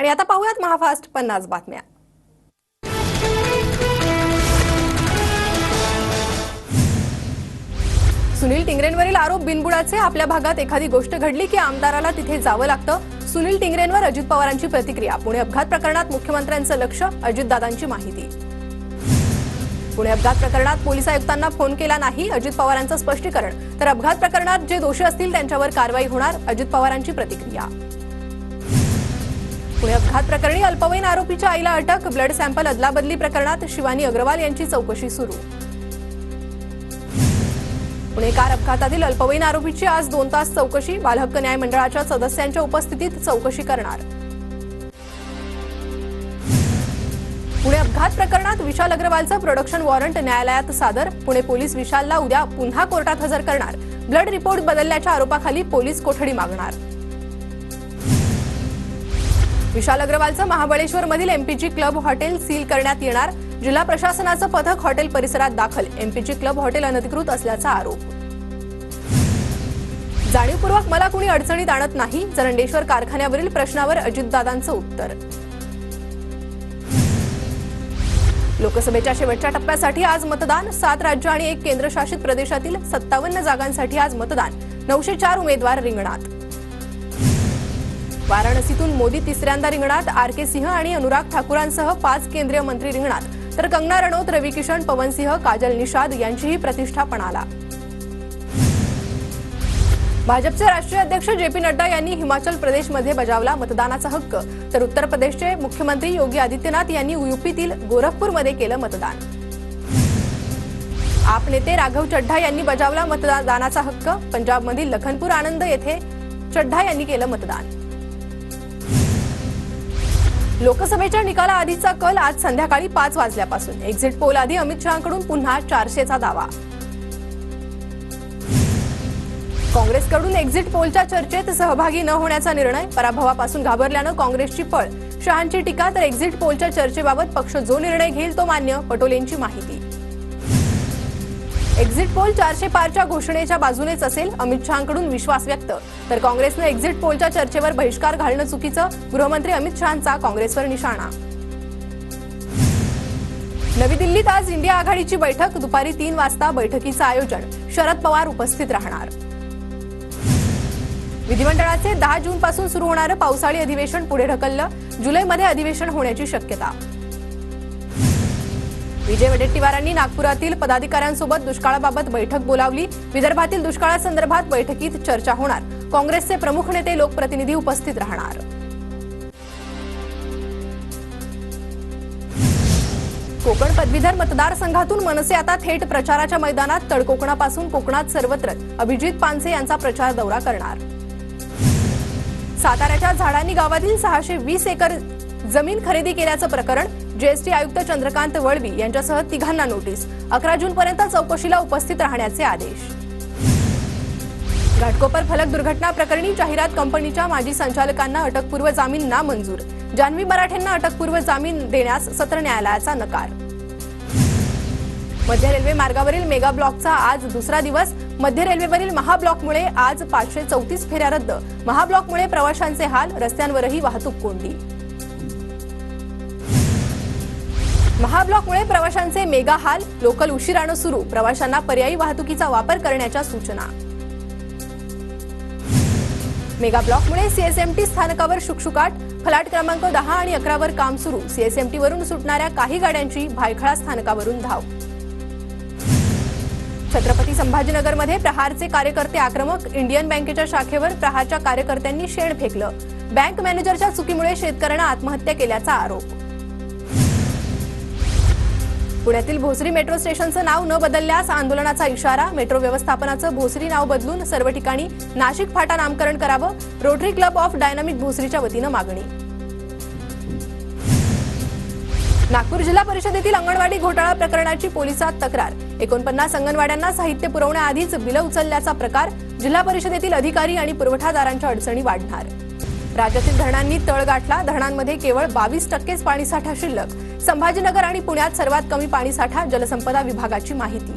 आणि आता पाहूयात महाफास्ट 50 बातम्या। सुनील टिंगरेंवरील आरोप बिनबुडाचे। आपल्या भागात एखादी गोष्ट घडली की आमदाराला तिथे जावं लागतं। सुनील टिंगरेंवर अजित पवारांची प्रतिक्रिया। पुणे अपघात प्रकरणात मुख्यमंत्र्यांचं लक्ष, अजितदादांची माहिती। पुणे अपघात प्रकरणात पोलीस आयुक्तांना फोन केला नाही, अजित पवारांचं स्पष्टीकरण। तर अपघात प्रकरणात जे दोषी असतील त्यांच्यावर कारवाई होणार, अजित पवारांची प्रतिक्रिया। पुणे अपघात प्रकरणी अल्पवयीन आरोपीच्या आईला अटक। ब्लड सॅम्पल अदलाबदली प्रकरणात शिवानी अग्रवाल यांची चौकशी सुरू। पुणे कार अपघातातील अल्पवयीन आरोपीची आज 2 तास चौकशी। बालहक्क न्याय मंडळाच्या सदस्यांच्या उपस्थितीत चौकशी करणार। पुणे अपघात प्रकरणात विशाल अग्रवालचं प्रोडक्शन वॉरंट न्यायालयात सादर। पुणे पोलीस विशालला उद्या पुन्हा कोर्टात हजर करणार। ब्लड रिपोर्ट बदलल्याच्या आरोपाखाली पोलीस कोठडी मागणार। विशाल अग्रवालचं महाबळेश्वरमधील एमपीजी क्लब हॉटेल सील करण्यात येणार। जिल्हा प्रशासनाचं पथक हॉटेल परिसरात दाखल। एमपीजी क्लब हॉटेल अनधिकृत असल्याचा आरोप। जाणीवपूर्वक मला कुणी अडचणीत आणत नाही, जरंडेश्वर कारखान्यावरील प्रश्नावर अजितदादांचं उत्तर। लोकसभेच्या शेवटच्या टप्प्यासाठी आज मतदान। 7 राज्य आणि 1 केंद्रशासित प्रदेशातील 57 जागांसाठी आज मतदान। 904 उमेदवार रिंगणात। वाराणसीतून मोदी तिसऱ्यांदा रिंगणात। आर.के. सिंह आणि अनुराग ठाकूरांसह 5 केंद्रीय मंत्री रिंगणात। तर कंगना रनौत, रवी किशन, पवन सिंह, काजल निषाद यांचीही प्रतिष्ठा पणाला। भाजपचे राष्ट्रीय अध्यक्ष जे.पी. नड्डा यांनी हिमाचल प्रदेशमध्ये बजावला मतदानाचा हक्क। तर उत्तर प्रदेशचे मुख्यमंत्री योगी आदित्यनाथ यांनी यूपीतील गोरखपूरमध्ये केलं मतदान। आप नेते राघव चड्ढा यांनी बजावला मतदानाचा हक्क। पंजाबमधील लखनपूर आनंद येथे चड्ढा यांनी केलं मतदान। लोकसभेच्या निकालाआधीचा कल आज संध्याकाळी 5 वाजल्यापासून। एक्झिट पोल आधी अमित शहाकडून पुन्हा 400चा दावा। काँग्रेसकडून एक्झिट पोलच्या चर्चेत सहभागी न होण्याचा निर्णय। पराभवापासून घाबरल्यानं काँग्रेसची पळ, शहांची टीका। तर एक्झिट पोलच्या चर्चेबाबत पक्ष जो निर्णय घेईल तो मान्य, पटोलेंची माहिती। एक्झिट पोल 400 पारच्या घोषणेच्या बाजूनेच असेल, अमित शहांकडून विश्वास व्यक्त। तर काँग्रेसनं एक्झिट पोलच्या चर्चेवर बहिष्कार घालणं चुकीचं, गृहमंत्री अमित शहांचा काँग्रेसवर निशाणा। नवी दिल्लीत आज इंडिया आघाडीची बैठक। दुपारी 3 वाजता बैठकीचं आयोजन। शरद पवार उपस्थित राहणार। विधिमंडळाचे 10 जूनपासून सुरू होणारं पावसाळी अधिवेशन पुढे ढकललं। जुलैमध्ये अधिवेशन होण्याची शक्यता। विजय वडेट्टीवारांनी नागपुरातील पदाधिकाऱ्यांसोबत दुष्काळाबाबत बैठक बोलावली। विदर्भातील दुष्काळासंदर्भात बैठकीत चर्चा होणार। काँग्रेसचे प्रमुख नेते, लोकप्रतिनिधी उपस्थित राहणार। कोकण पदवीधर मतदारसंघातून मनसे आता थेट प्रचाराच्या मैदानात। तळकोकणापासून कोकणात सर्वत्र अभिजित पानसे यांचा प्रचार दौरा करणार। साताऱ्याच्या झाडांनी गावातील 620 एकर जमीन खरेदी केल्याचं प्रकरण। जीएसटी आयुक्त चंद्रकांत वळवी यांच्यासह 3घांना नोटीस। 11 जूनपर्यंत चौकशीला उपस्थित राहण्याचे आदेश। घाटकोपर फलक दुर्घटना प्रकरणी जाहिरात कंपनीच्या माजी संचालकांना अटकपूर्व जामीन नामंजूर। जान्हवी मराठेंना अटकपूर्व जामीन देण्यास सत्र न्यायालयाचा नकार। मध्य रेल्वे मार्गावरील मेगा ब्लॉकचा आज दुसरा दिवस। मध्य रेल्वेवरील महाब्लॉकमुळे आज 534 फेऱ्या रद्द। महाब्लॉकमुळे प्रवाशांचे हाल, रस्त्यांवरही वाहतूक कोंडी। महाब्लॉकमुळे प्रवाशांचे मेगा हाल, लोकल उशिरानं सुरू। प्रवाशांना पर्यायी वाहतुकीचा वापर करण्याच्या सूचना। मेगा ब्लॉकमुळे सीएसएमटी स्थानकावर शुकशुकाट। फलाट क्रमांक 10 आणि 11 वर काम सुरू। सीएसएमटी वरून सुटणाऱ्या काही गाड्यांची भायखळा स्थानकावरून धाव। छत्रपती संभाजीनगरमध्ये प्रहारचे कार्यकर्ते आक्रमक। इंडियन बँकेच्या शाखेवर प्रहारच्या कार्यकर्त्यांनी शेण फेकलं। बँक मॅनेजरच्या चुकीमुळे शेतकऱ्यांना आत्महत्या केल्याचा आरोप। पुण्यातील भोसरी मेट्रो स्टेशनचं नाव न बदलल्यास आंदोलनाचा इशारा। मेट्रो व्यवस्थापनाचं भोसरी नाव बदलून सर्व ठिकाणी नाशिक फाटा नामकरण करावं। रोटरी क्लब ऑफ डायनामिक भोसरीच्या वतीनं मागणी। नागपूर जिल्हा परिषदेतील अंगणवाडी घोटाळा प्रकरणाची पोलिसात तक्रार। 49 अंगणवाड्यांना साहित्य पुरवण्याआधीच बिलं उचलल्याचा प्रकार। जिल्हा परिषदेतील अधिकारी आणि पुरवठादारांच्या अडचणी वाढणार। राज्यातील धरणांनी तळ गाठला। धरणांमध्ये केवळ 22% पाणीसाठा शिल्लक। संभाजीनगर आणि पुण्यात सर्वात कमी पाणीसाठा, जलसंपदा विभागाची माहिती।